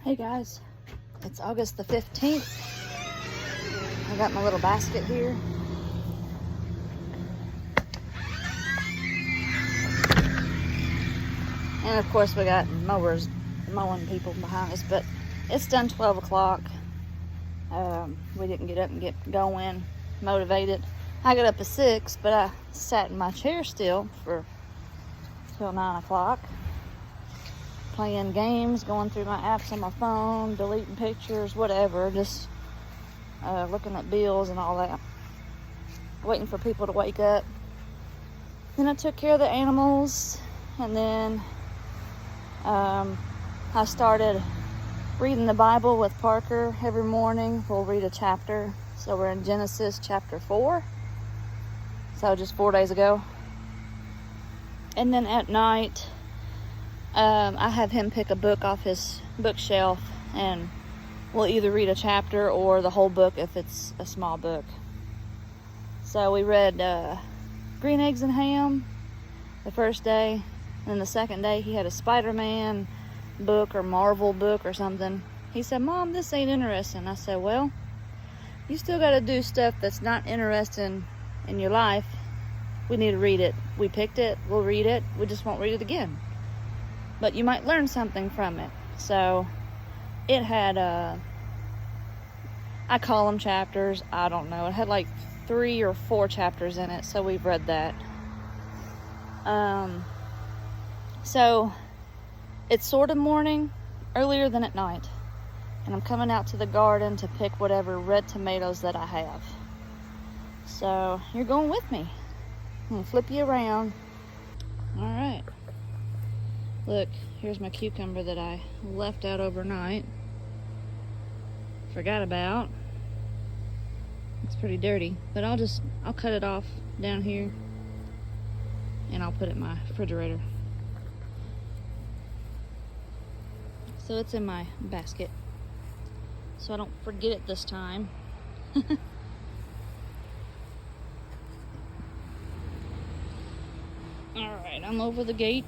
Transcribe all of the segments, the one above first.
Hey guys, it's August the 15th. I got my little basket here. And of course we got mowers, mowing people behind us, but it's done 12 o'clock. We didn't get up and get going, motivated. I got up at 6, but I sat in my chair still till 9 o'clock. Playing games, going through my apps on my phone, deleting pictures, whatever, just looking at bills and all that. Waiting for people to wake up. Then I took care of the animals, and then I started reading the Bible with Parker every morning. We'll read a chapter. So we're in Genesis chapter 4. So just 4 days ago. And then at night, I have him pick a book off his bookshelf, and we'll either read a chapter or the whole book if it's a small book. So we read Green Eggs and Ham the first day, and then the second day he had a Spider-Man book or Marvel book or something. He said, "Mom, this ain't interesting." I said, "Well, you still got to do stuff that's not interesting in your life. We need to read it. We picked it, we'll read it, we just won't read it again. But you might learn something from it." So it had, I call them chapters, I don't know. It had like 3 or 4 chapters in it, so we've read that. So it's sort of morning, earlier than at night. And I'm coming out to the garden to pick whatever red tomatoes that I have. So you're going with me. I'm gonna flip you around. All right. Look, here's my cucumber that I left out overnight. Forgot about. It's pretty dirty, but I'll cut it off down here and I'll put it in my refrigerator. So it's in my basket, so I don't forget it this time. All right, I'm over the gate.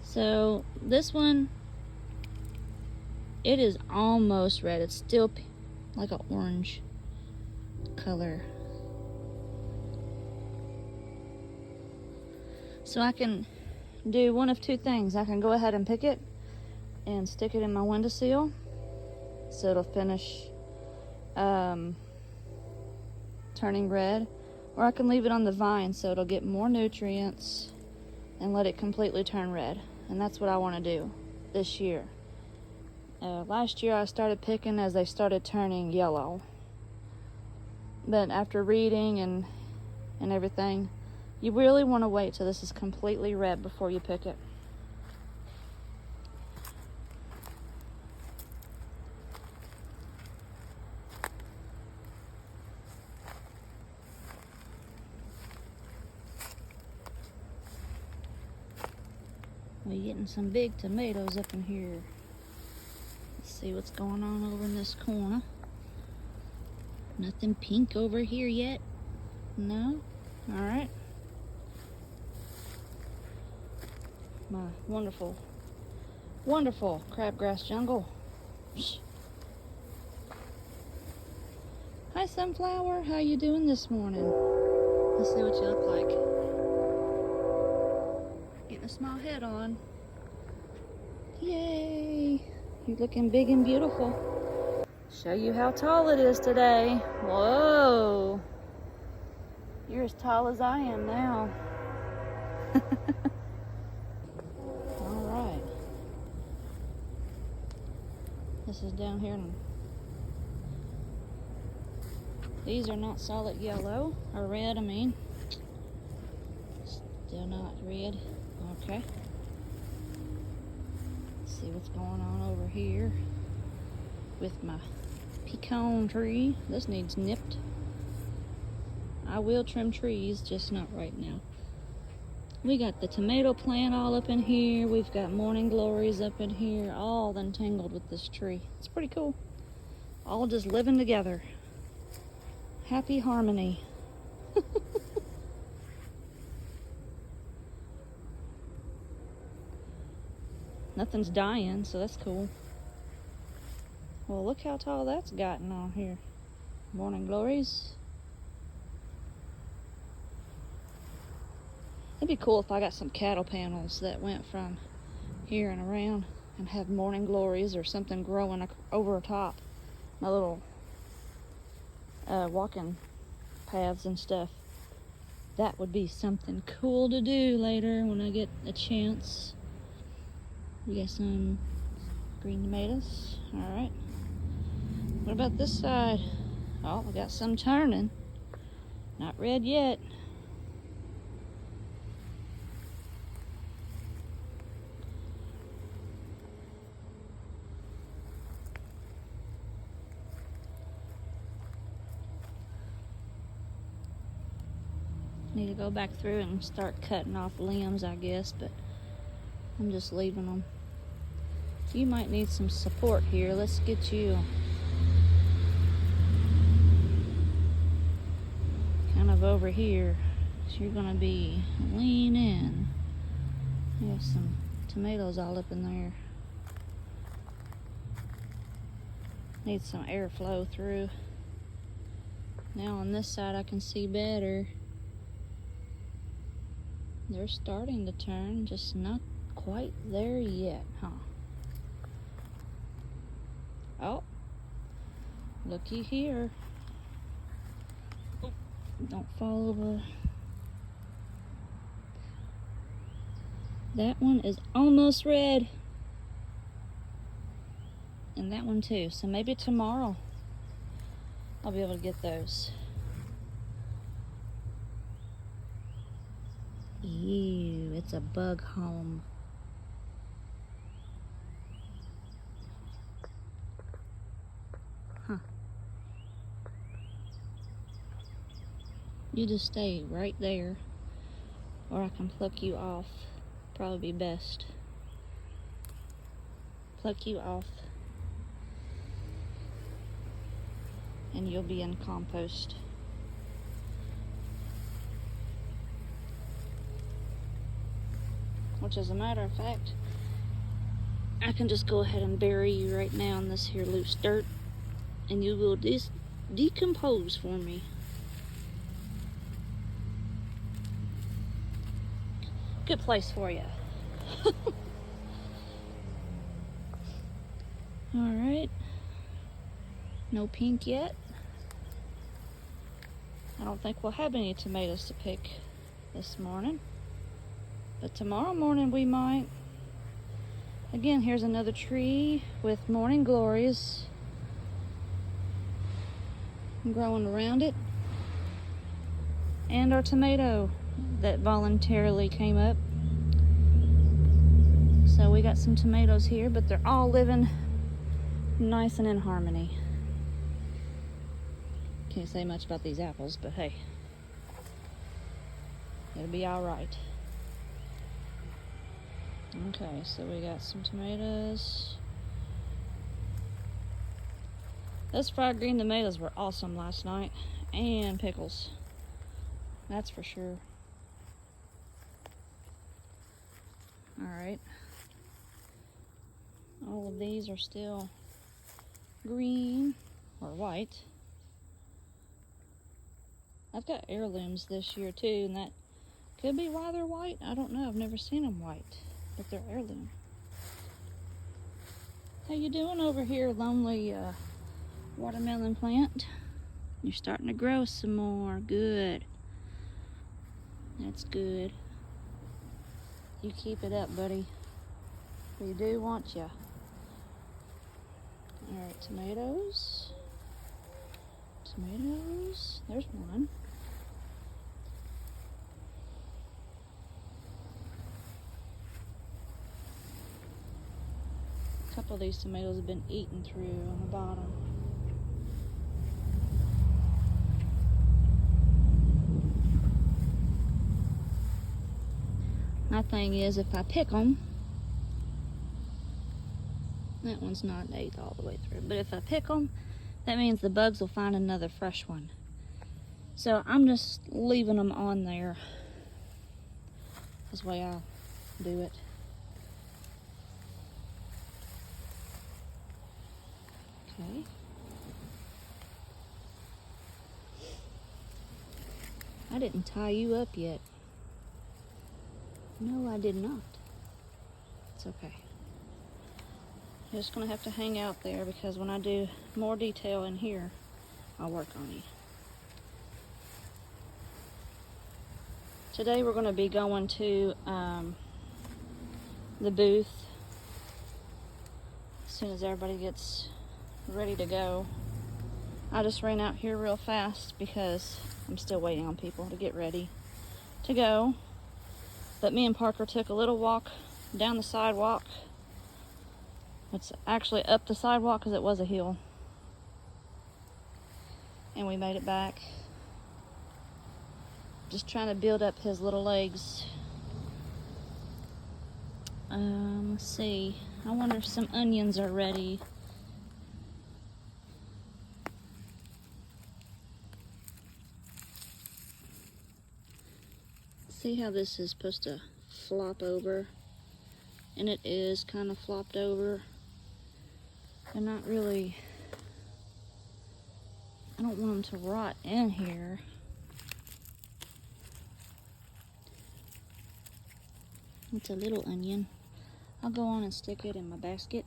So this one, it is almost red. It's still like an orange color. So I can do one of two things. I can go ahead and pick it and stick it in my windowsill so it'll finish turning red, or I can leave it on the vine so it'll get more nutrients and let it completely turn red. And that's what I want to do this year. Last year I started picking as they started turning yellow. But after reading and everything, you really want to wait till this is completely red before you pick it. We're getting some big tomatoes up in here. Let's see what's going on over in this corner. Nothing pink over here yet? No? Alright. My wonderful, wonderful crabgrass jungle. Hi Sunflower, how you doing this morning? Let's see what you look like. Getting a small head on. Yay! You're looking big and beautiful. Show you how tall it is today. Whoa! You're as tall as I am now. Alright. This is down here. These are not solid yellow, or red, I mean. Still not red. Okay. Let's see what's going on over here with my pecan tree. This needs nipped. I will trim trees, just not right now. We got the tomato plant all up in here. We've got morning glories up in here, all entangled with this tree. It's pretty cool. All just living together. Happy harmony. Nothing's dying, so that's cool. Well, look how tall that's gotten on here. Morning glories. It'd be cool if I got some cattle panels that went from here and around and have morning glories or something growing over top my little walking paths and stuff. That would be something cool to do later when I get a chance. We got some green tomatoes. All right. What about this side? Oh, we got some turning. Not red yet. Need to go back through and start cutting off limbs, I guess, but I'm just leaving them. You might need some support here. Let's get you kind of over here. So you're gonna be lean in. You have some tomatoes all up in there. Need some airflow through. Now on this side I can see better. They're starting to turn, just not quite there yet, huh? Oh, looky here. Don't fall over. That one is almost red. And that one too. So maybe tomorrow I'll be able to get those. Ew, it's a bug home. Huh. You just stay right there, or I can pluck you off. Probably be best. Pluck you off, and you'll be in compost. Which, as a matter of fact, I can just go ahead and bury you right now in this here loose dirt, and you will decompose for me. Good place for you. All right. No pink yet. I don't think we'll have any tomatoes to pick this morning. But tomorrow morning we might. Again, here's another tree with morning glories growing around it. And our tomato that voluntarily came up. So we got some tomatoes here, but they're all living nice and in harmony. Can't say much about these apples, but hey, it'll be all right. Okay, so we got some tomatoes. Those fried green tomatoes were awesome last night, and pickles. That's for sure. All right. All of these are still green or white. I've got heirlooms this year too, and that could be why they're white. I don't know. I've never seen them white, but they're heirloom. How you doing over here, lonely watermelon plant? You're starting to grow some more. Good. That's good. You keep it up, buddy. We do want you. All right, tomatoes. Tomatoes. There's one. A couple of these tomatoes have been eaten through on the bottom. My thing is, if I pick them, that one's not ate all the way through, but if I pick them, that means the bugs will find another fresh one. So I'm just leaving them on there. That's the way I do it. Okay. I didn't tie you up yet. No, I did not. It's okay. You're just gonna have to hang out there because when I do more detail in here, I'll work on you. Today we're gonna be going to the booth as soon as everybody gets ready to go. I just ran out here real fast because I'm still waiting on people to get ready to go. But me and Parker took a little walk down the sidewalk. It's actually up the sidewalk because it was a hill. And we made it back. Just trying to build up his little legs. Let's see. I wonder if some onions are ready. See how this is supposed to flop over? And it is kind of flopped over. They're not really, I don't want them to rot in here. It's a little onion. I'll go on and stick it in my basket.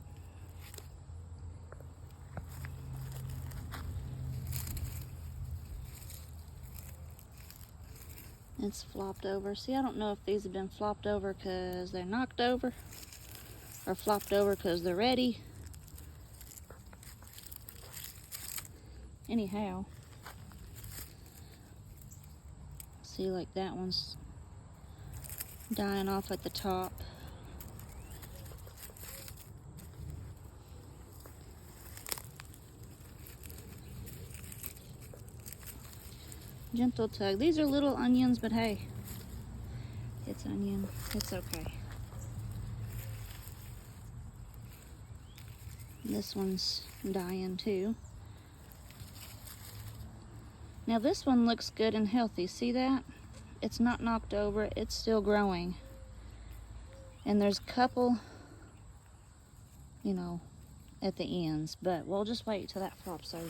It's flopped over. See, I don't know if these have been flopped over because they're knocked over or flopped over because they're ready. Anyhow, see, like that one's dying off at the top. Gentle tug. These are little onions, but hey, it's onion. It's okay. This one's dying too. Now this one looks good and healthy. See that? It's not knocked over. It's still growing. And there's a couple, you know, at the ends, but we'll just wait till that flops over.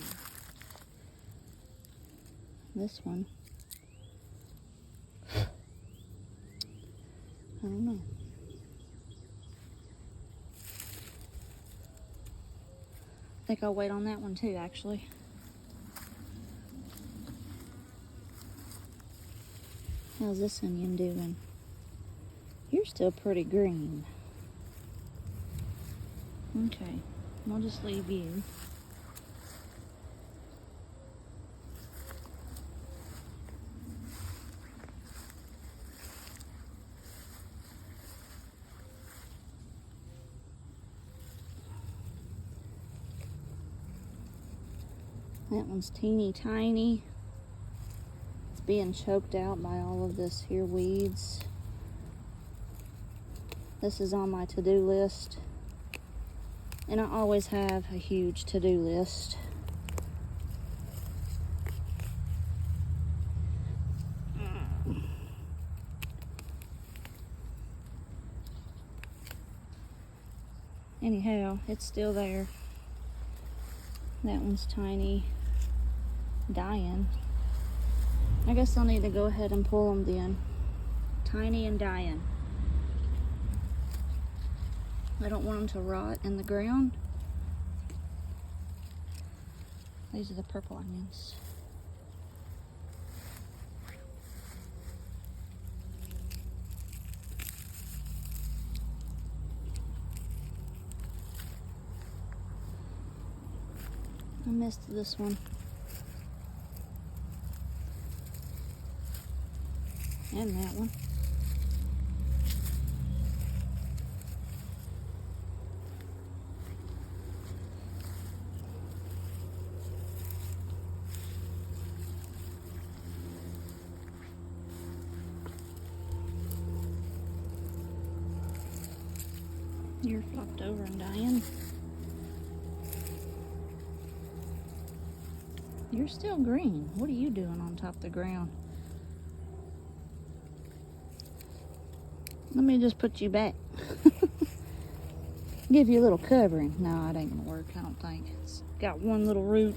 This one, I don't know. I think I'll wait on that one too, actually. How's this onion doing? You're still pretty green. Okay, we'll just leave you. That one's teeny tiny. It's being choked out by all of this here weeds. This is on my to-do list. And I always have a huge to-do list. Anyhow, it's still there. That one's tiny, dying. I guess I'll need to go ahead and pull them then. Tiny and dying. I don't want them to rot in the ground. These are the purple onions. I missed this one. And that one. You're flopped over and dying. You're still green. What are you doing on top of the ground? Let me just put you back. Give you a little covering. No, it ain't gonna work, I don't think. It's got one little root.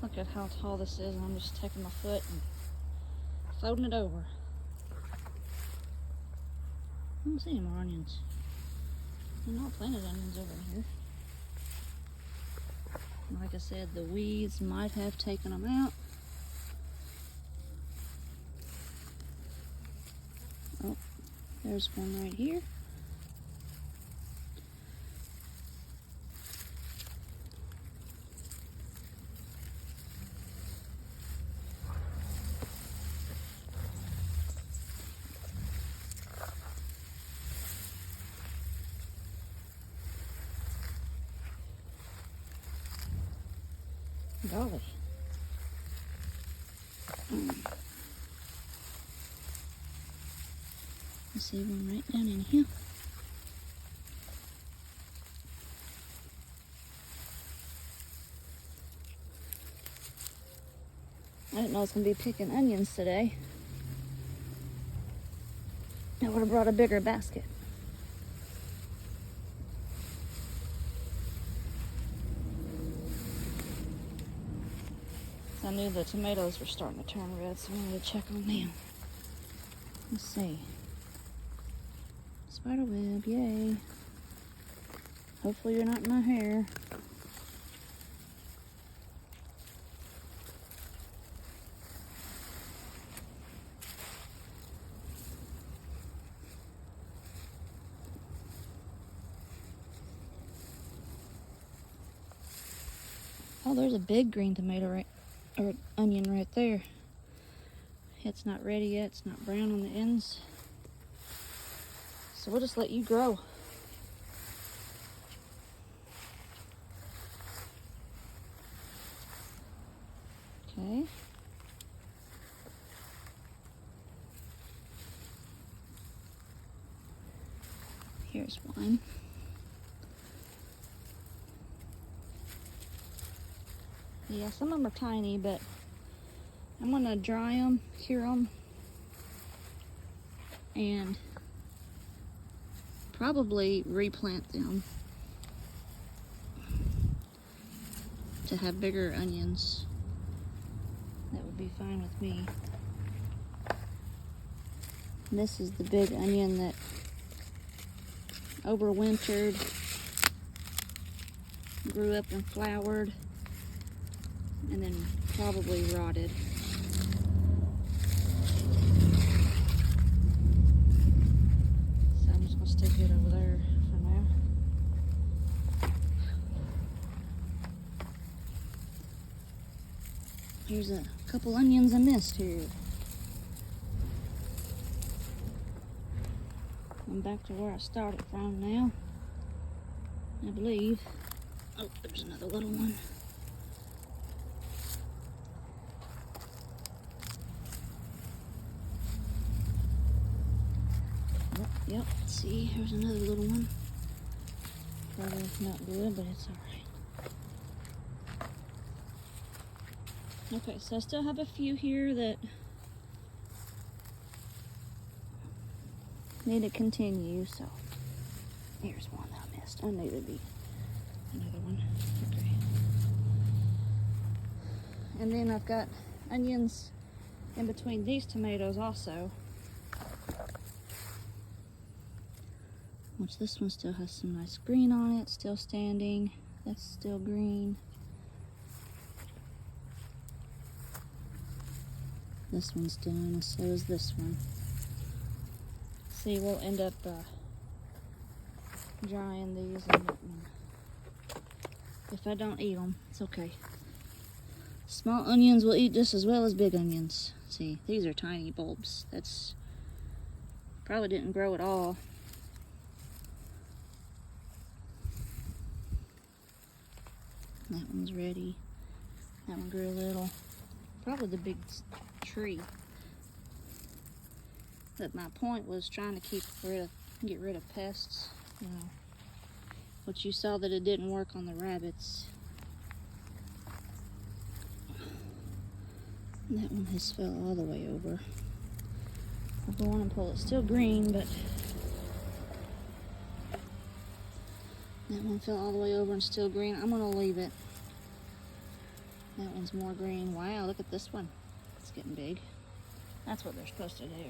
Look at how tall this is, and I'm just taking my foot and folding it over. I don't see any more onions. They're not planted onions over here. Like I said, the weeds might have taken them out. Oh, there's one right here. Golly. I see one right down in here. I didn't know I was going to be picking onions today. I would have brought a bigger basket. I knew the tomatoes were starting to turn red, so I wanted to check on them. Let's see. Spider web, yay. Hopefully you're not in my hair. Oh, there's a big green tomato or onion right there. It's not ready yet. It's not brown on the ends. So we'll just let you grow. Okay. Here's one. Yeah, some of them are tiny, but I'm gonna dry them, cure them, and probably replant them to have bigger onions. That would be fine with me. This is the big onion that overwintered, grew up and flowered, and then probably rotted. So I'm just gonna stick it over there for now. Here's a couple onions I missed here. I'm back to where I started from now, I believe. Oh, there's another little one. Yep, see, here's another little one. Probably not good, but it's alright. Okay, so I still have a few here that need to continue, so here's one that I missed. I knew there'd be another one. Okay. And then I've got onions in between these tomatoes also. Which this one still has some nice green on it, still standing. That's still green. This one's done, and so is this one. See, we'll end up drying these, and if I don't eat them, it's okay. Small onions will eat just as well as big onions. See, these are tiny bulbs. That's probably didn't grow at all. That one's ready. That one grew a little. probably the big tree. But my point was trying to get rid of pests, you know. But you saw that it didn't work on the rabbits. That one has fell all the way over. I'll go on and pull it. Still green, but that one fell all the way over and still green. I'm gonna leave it. That one's more green. Wow, look at this one. It's getting big. That's what they're supposed to do.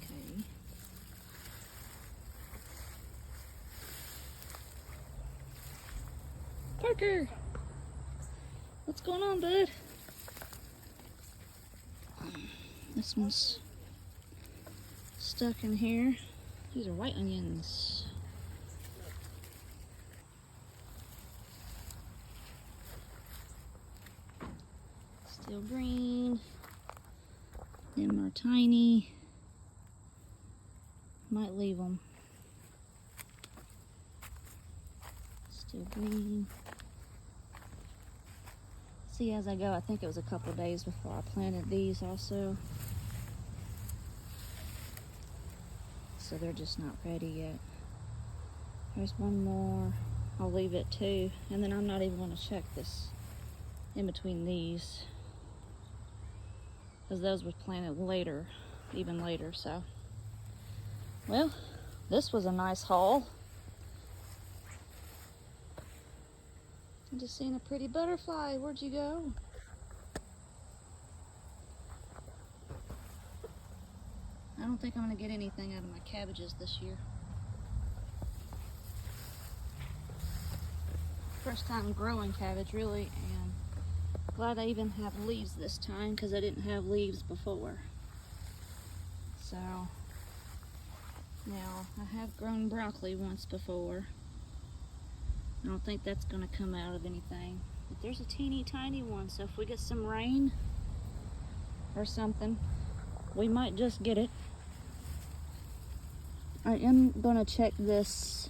Okay. Parker! What's going on, bud? This one's stuck in here. These are white onions. Still green. Them are tiny. Might leave them. Still green. See, as I go, I think it was a couple of days before I planted these also. So they're just not ready yet. There's one more. I'll leave it too. And then I'm not even going to check this in between these, because those were planted later, even later. So, well, this was a nice haul. I'm just seeing a pretty butterfly. Where'd you go? I don't think I'm going to get anything out of my cabbages this year. First time growing cabbage, really, and glad I even have leaves this time, because I didn't have leaves before. So, now I have grown broccoli once before. I don't think that's going to come out of anything. But there's a teeny tiny one, so if we get some rain or something, we might just get it. I am going to check this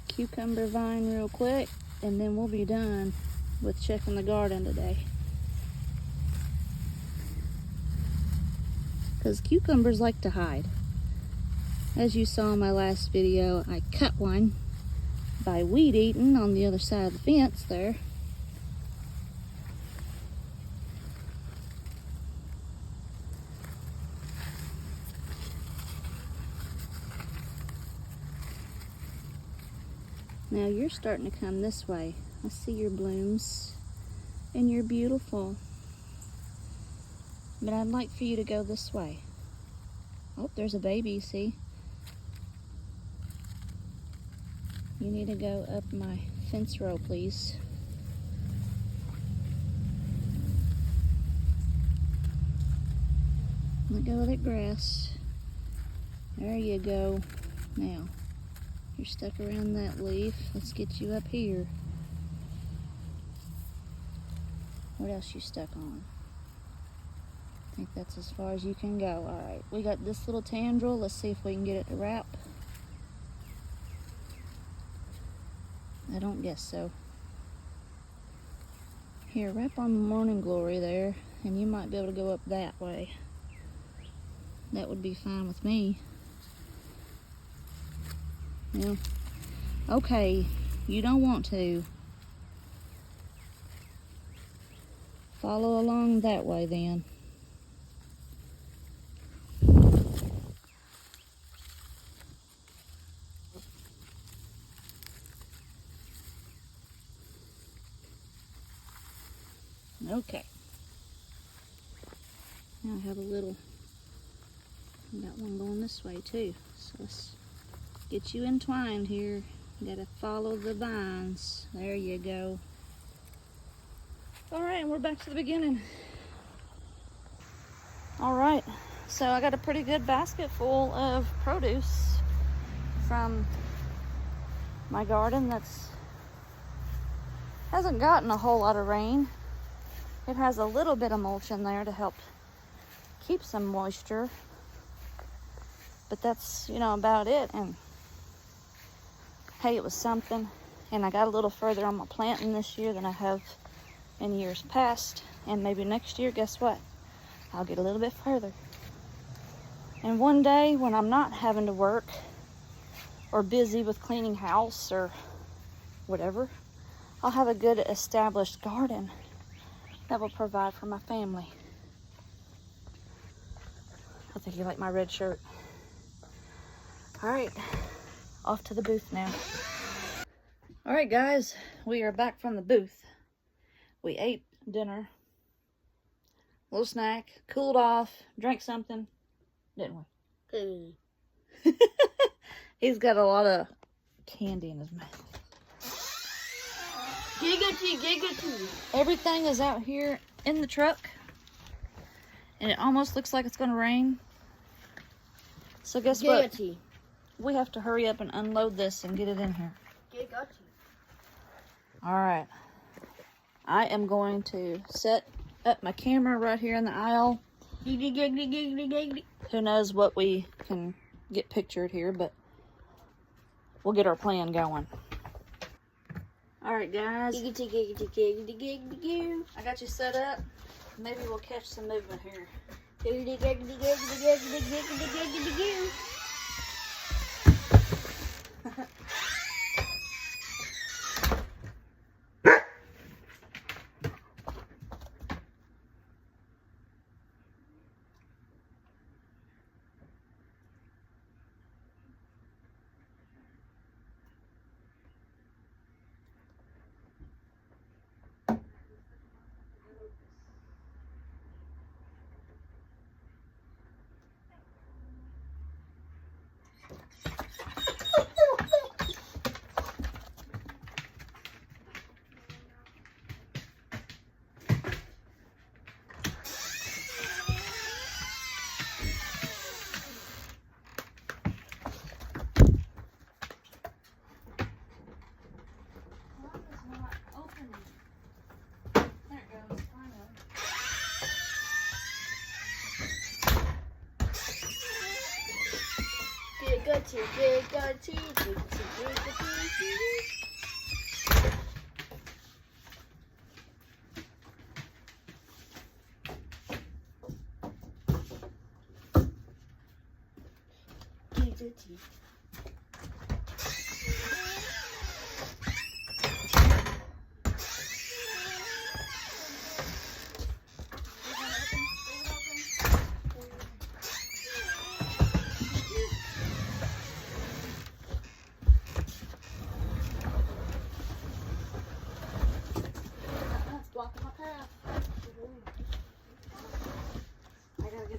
cucumber vine real quick, and then we'll be done with checking the garden today. Because cucumbers like to hide. As you saw in my last video, I cut one by weed eating on the other side of the fence there. Now you're starting to come this way. I see your blooms and you're beautiful. But I'd like for you to go this way. Oh, there's a baby, see? You need to go up my fence row, please. Let go of that grass. There you go. Now, you're stuck around that leaf. Let's get you up here. What else you stuck on? I think that's as far as you can go. All right, we got this little tendril. Let's see if we can get it to wrap. I don't guess so. Here, wrap on the morning glory there, and you might be able to go up that way. That would be fine with me. Yeah. Okay, you don't want to. Follow along that way then. Okay. Now I have got one going this way too. So let's get you entwined here. You gotta follow the vines. There you go. All right, and we're back to the beginning. All right, so I got a pretty good basket full of produce from my garden hasn't gotten a whole lot of rain. It has a little bit of mulch in there to help keep some moisture. But that's, you know, about it. And hey, it was something. And I got a little further on my planting this year than I have in years past. And maybe next year, guess what? I'll get a little bit further. And one day when I'm not having to work or busy with cleaning house or whatever, I'll have a good established garden that will provide for my family. I think you like my red shirt. All right, off to the booth now. All right, guys, we are back from the booth. We ate dinner, a little snack, cooled off, drank something, didn't we? He's got a lot of candy in his mouth. Giggity. Everything is out here in the truck, and it almost looks like it's gonna rain. So guess what? We have to hurry up and unload this and get it in here. All right. I am going to set up my camera right here in the aisle. Who knows what we can get pictured here, but we'll get our plan going. All right, guys. I got you set up. Maybe we'll catch some movement here.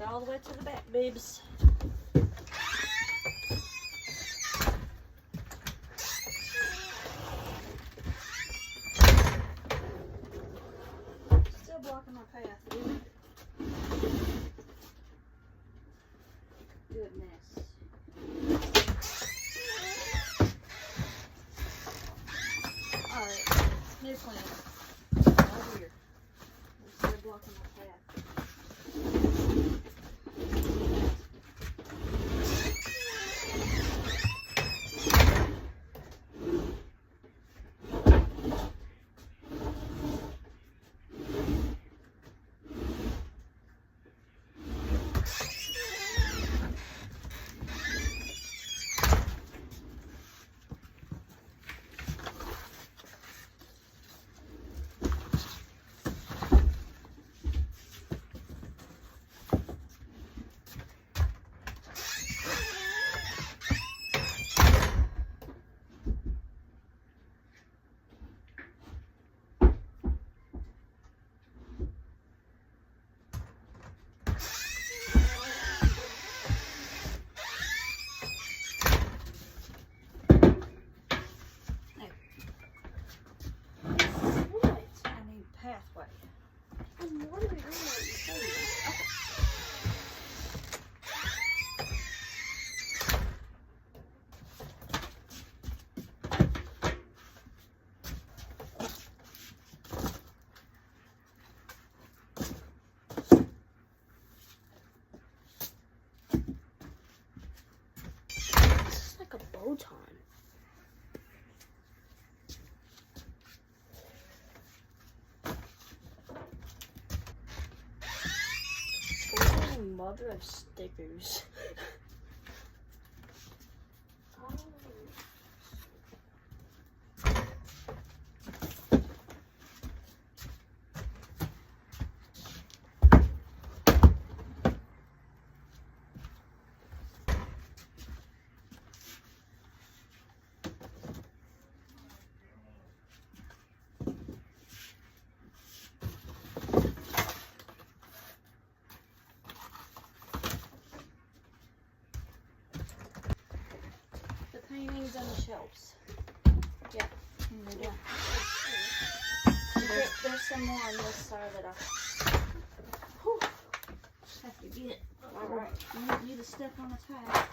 All the way to the back, babes. Still blocking my path, dude. Goodness. Alright, new plan. Right here. Still blocking my path. whole time. Oh, mother of stickers. Paintings on the shelves. Yeah. Yeah. There's some more on this side that I have to get. Alright. You don't need to step on a tag.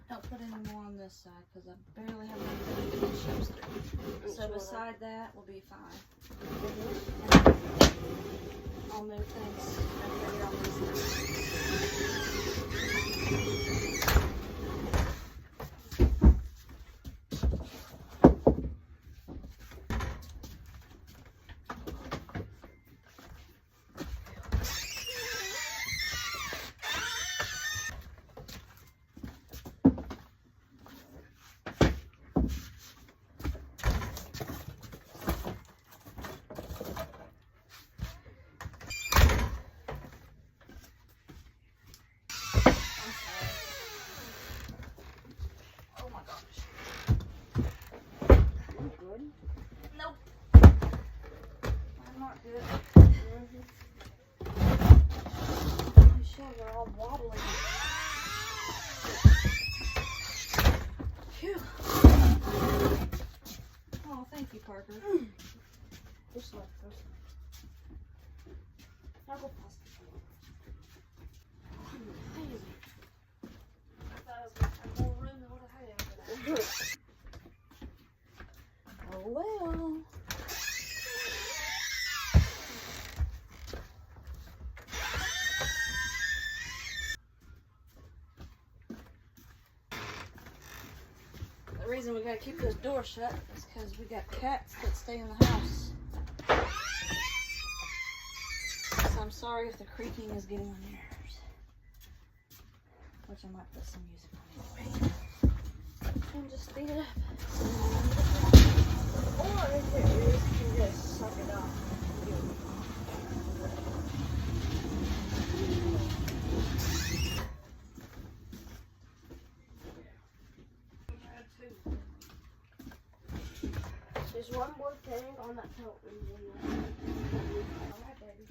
Don't put any more on this side because I barely have anything to get these shelves through. So beside that will be fine. And I'll move things and put it on this side. Nope. I'm not good. These shelves are all wobbly. Phew. Oh, thank you, Parker. Just like this. I'll go past Crazy. I thought I was going to have more room than what I had over there. Oh well. The reason we gotta keep those doors shut is because we got cats that stay in the house. So I'm sorry if the creaking is getting on your nerves. Which I might put some music on anyway. And just speed it up. Or if there is, you can just suck it off. There's one more thing on that fountain. Alright, baby.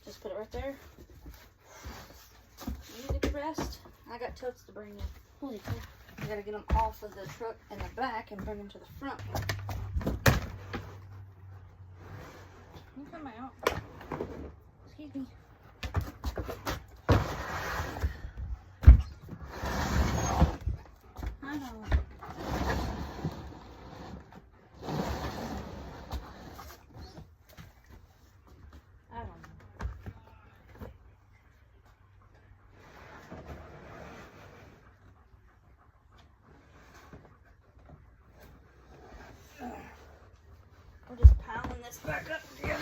Just put it right there. You need to rest. I got totes to bring you. Holy crap. I gotta get them off of the truck in the back and bring them to the front. Can you come out? Excuse me. I know. I don't know. We're just piling this back up again.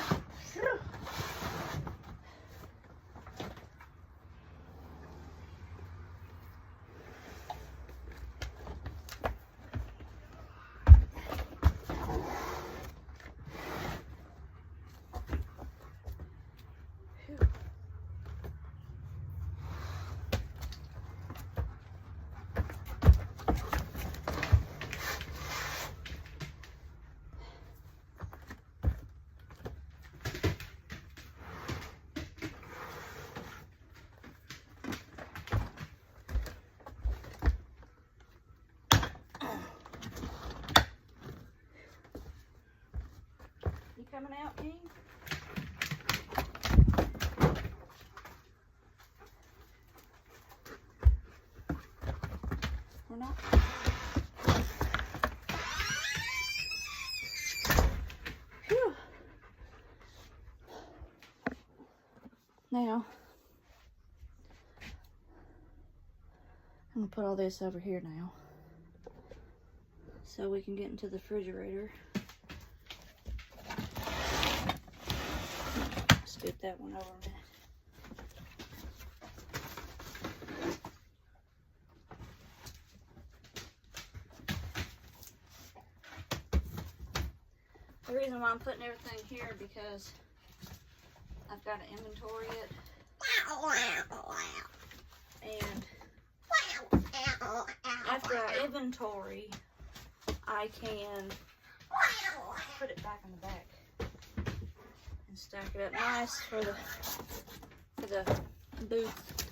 You coming out, King? We're not. Now, I'm gonna put all this over here now, so we can get into the refrigerator. Scoot that one over a minute. The reason why I'm putting everything here because I've got to inventory it. And after I inventory, I can put it back in the back and stack it up nice for the booth.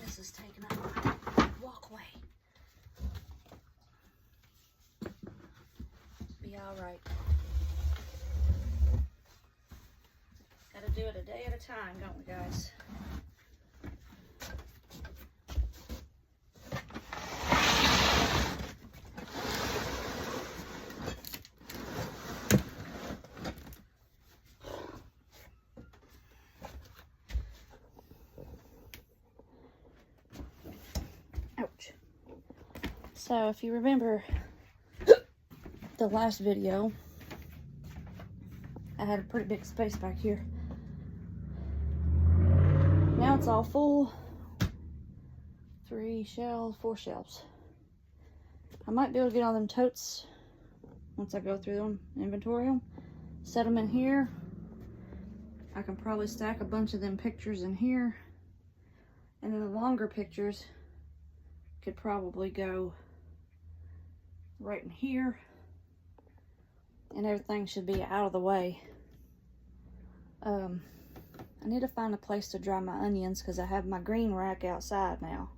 This is taking up my walkway. Be all right. Gotta do it a day at a time, don't we, guys? Ouch. So if you remember the last video, I had a pretty big space back here. Now it's all full. 3 shelves, 4 shelves. I might be able to get all them totes once I go through them, inventory them, set them in here. I can probably stack a bunch of them pictures in here, and then the longer pictures could probably go right in here, and everything should be out of the way. I need to find a place to dry my onions because I have my green rack outside now.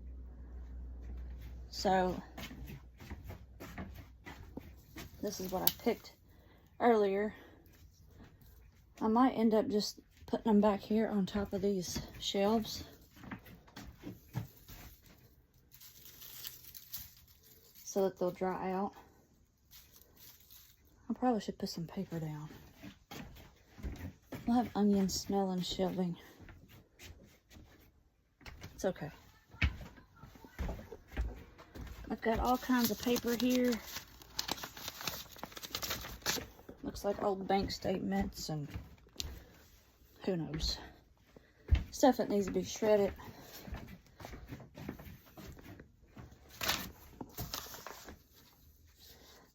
So this is what I picked earlier. I might end up just putting them back here on top of these shelves. So that they'll dry out. I probably should put some paper down. We'll have onions smelling shelving. It's okay. I've got all kinds of paper here. Looks like old bank statements and who knows. Stuff that needs to be shredded.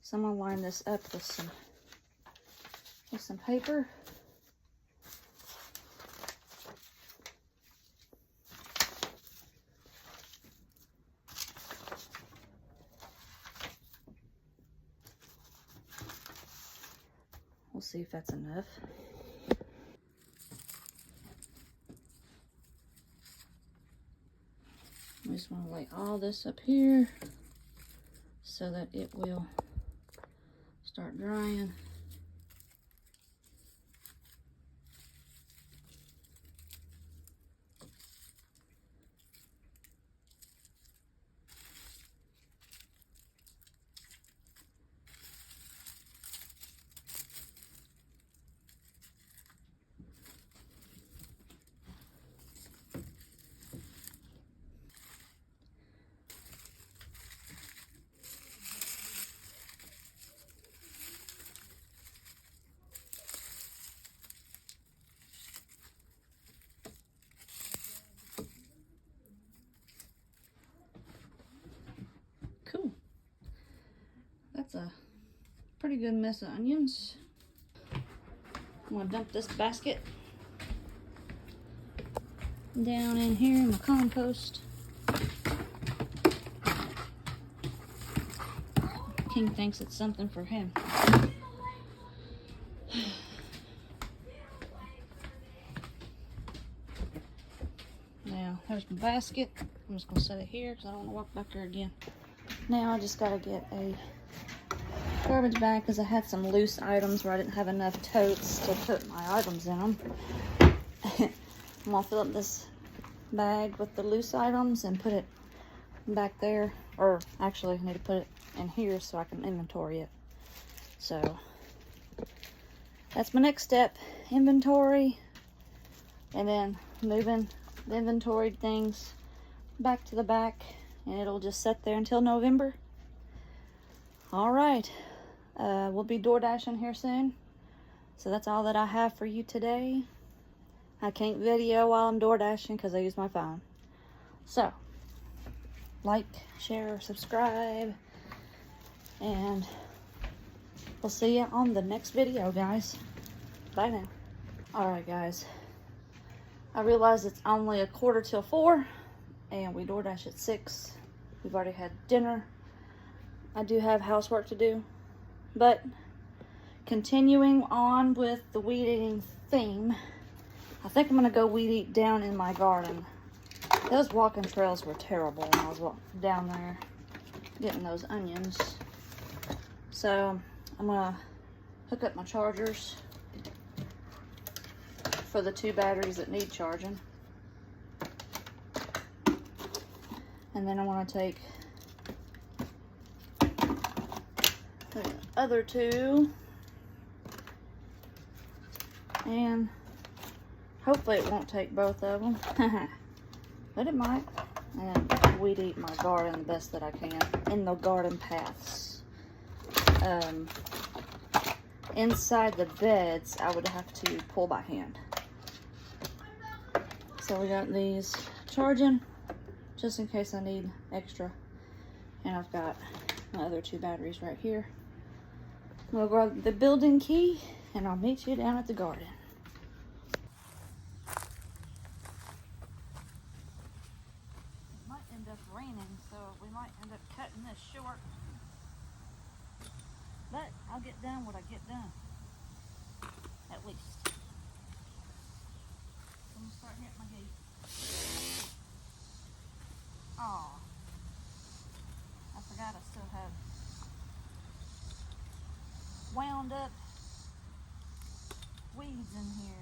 So I'm gonna line this up with some paper. We'll see if that's enough. I just want to lay all this up here so that it will start drying. Cool. That's a pretty good mess of onions. I'm gonna dump this basket down in here in my compost. King thinks it's something for him. Now, there's my basket. I'm just gonna set it here because I don't want to walk back there again. Now I just gotta get a garbage bag because I had some loose items where I didn't have enough totes to put my items in them. I'm gonna fill up this bag with the loose items and put it back there, or actually I need to put it in here so I can inventory it. So that's my next step. Inventory. And then moving the inventoried things back to the back. And it'll just sit there until November. All right. We'll be door dashing here soon. So that's all that I have for you today. I can't video while I'm door dashing because I use my phone. So, like, share, subscribe, and we'll see you on the next video, guys. Bye now. Alright, guys. I realize it's only 4:45, and we DoorDash at 6. We've already had dinner. I do have housework to do, but continuing on with the weed eating theme, I think I'm going to go weed eat down in my garden. Those walking trails were terrible when I was down there getting those onions. So I'm going to hook up my chargers for the 2 batteries that need charging. And then I want to take the other 2 and hopefully it won't take both of them, but it might. And weed eat my garden the best that I can in the garden paths. Inside the beds, I would have to pull by hand. So we got these charging, just in case I need extra. And I've got my other 2 batteries right here. We'll grab the building key, and I'll meet you down at the garden. End up raining, so we might end up cutting this short, but I'll get done what I get done, at least. I'm gonna start hitting my gate. Oh, I forgot I still have wound up weeds in here.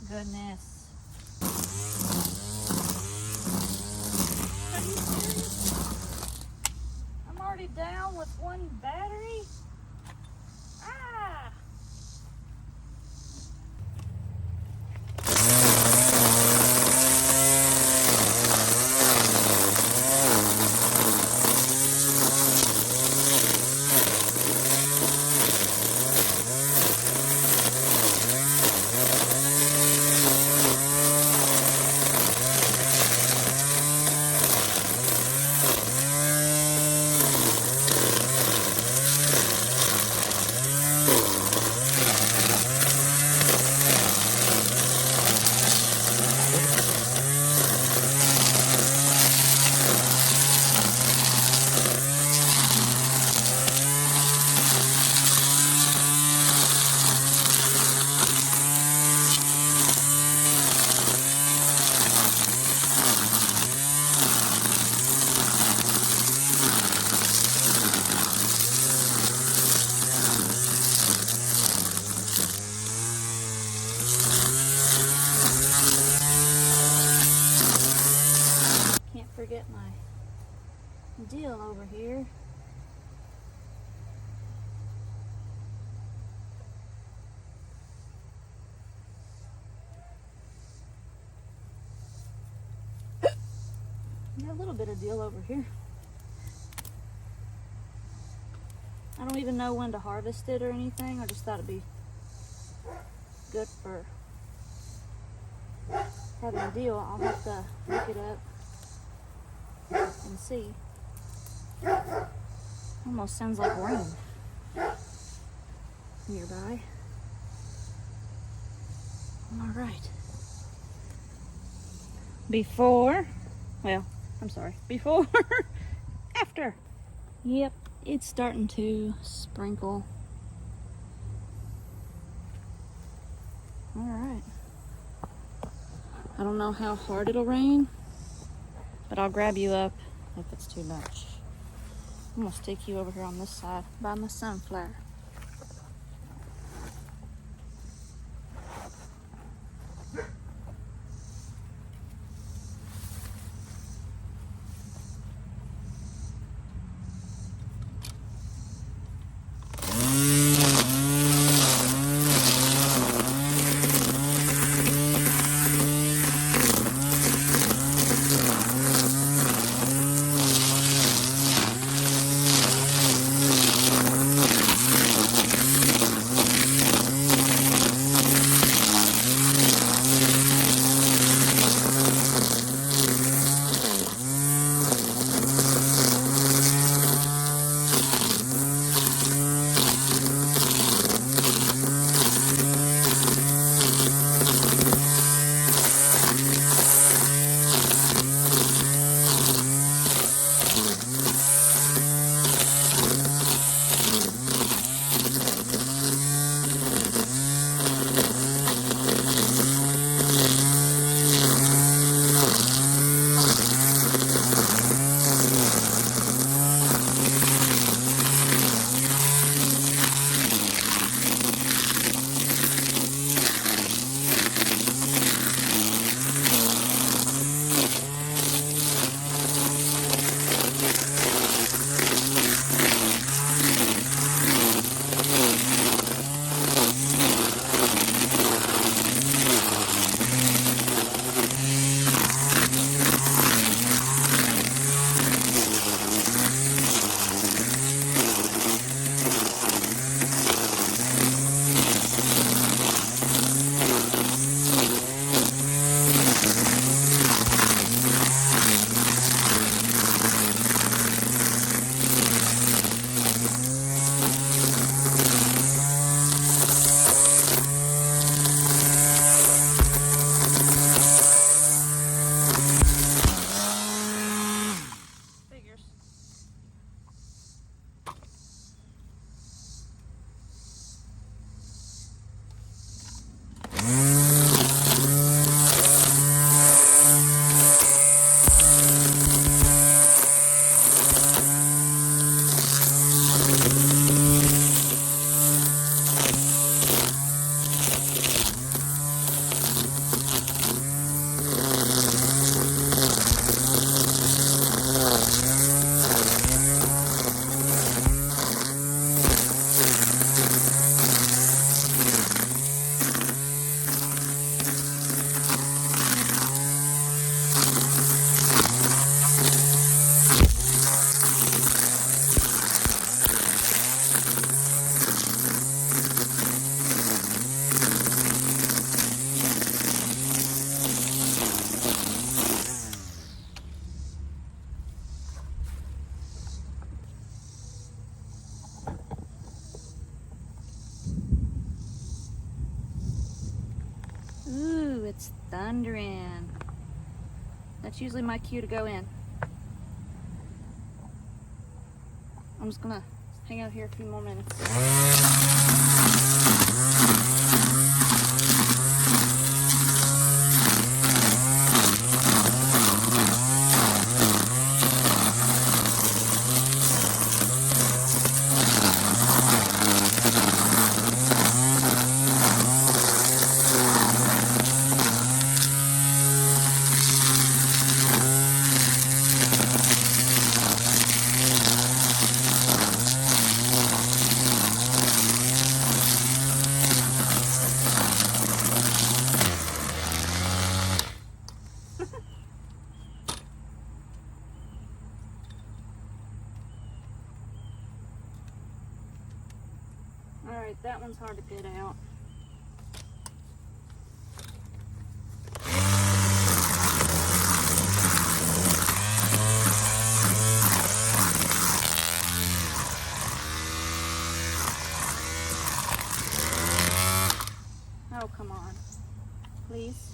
Goodness. Are you serious? I'm already down with one battery. Ah! Can't forget my deal over here. Got a little bit of deal over here. I don't even know when to harvest it or anything. I just thought it'd be good for having a deal. I'll have to look it up and see. Almost sounds like rain nearby. All right. Before, after. Yep, it's starting to sprinkle. All right. I don't know how hard it'll rain, but I'll grab you up if it's too much. I'm gonna stick you over here on this side by my sunflower. Ooh, it's thundering. That's usually my cue to go in. I'm just gonna hang out here a few more minutes. Alright, that one's hard to get out. Oh, come on. Please.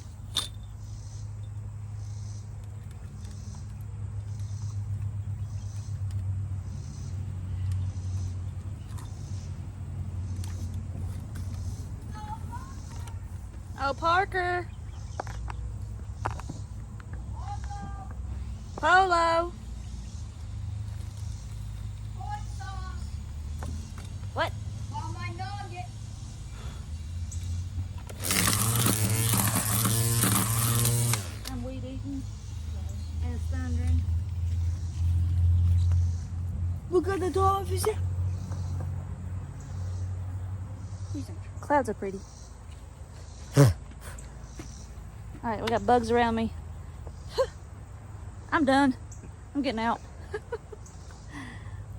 Oh, Parker. Polo. What? I'm weed eating and it's thundering. Look at the dolphins. Clouds are pretty. Alright, we got bugs around me. I'm done. I'm getting out.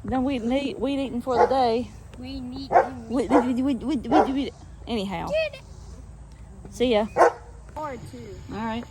Done weed eating for the day. We need Anyhow. See ya. hard too. Alright.